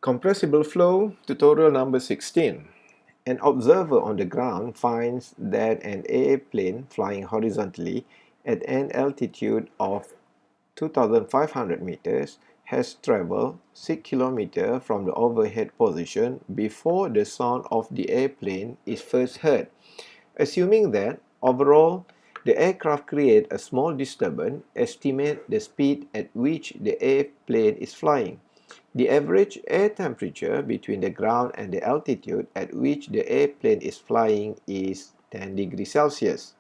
Compressible flow tutorial number 16. An observer on the ground finds that an airplane flying horizontally at an altitude of 2,500 meters has traveled 6 kilometers from the overhead position before the sound of the airplane is first heard. Assuming that, overall, the aircraft creates a small disturbance, estimate the speed at which the airplane is flying. The average air temperature between the ground and the altitude at which the airplane is flying is 10 degrees Celsius.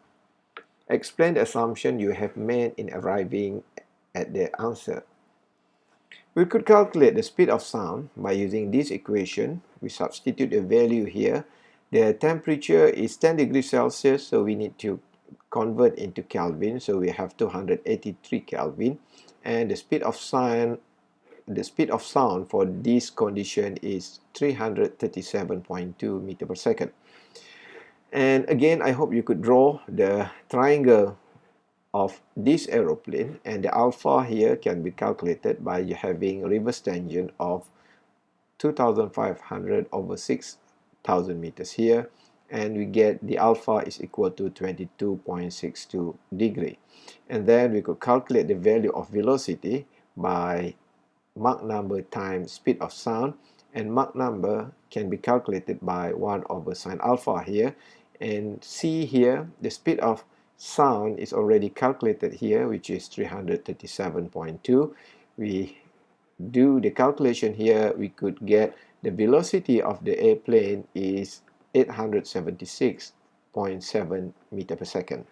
Explain the assumption you have made in arriving at the answer. We could calculate the speed of sound by using this equation. We substitute a value here. The temperature is 10 degrees Celsius, so we need to convert into Kelvin. So we have 283 Kelvin. And the speed of sound for this condition is 337.2 meter per second. And again, I hope you could draw the triangle of this aeroplane, and the alpha here can be calculated by having reverse tangent of 2,500 over 6,000 meters here, and we get the alpha is equal to 22.62 degree. And then we could calculate the value of velocity by Mach number times speed of sound, and Mach number can be calculated by 1 over sine alpha here. And see here, the speed of sound is already calculated here, which is 337.2. We do the calculation here, we could get the velocity of the airplane is 876.7 meter per second.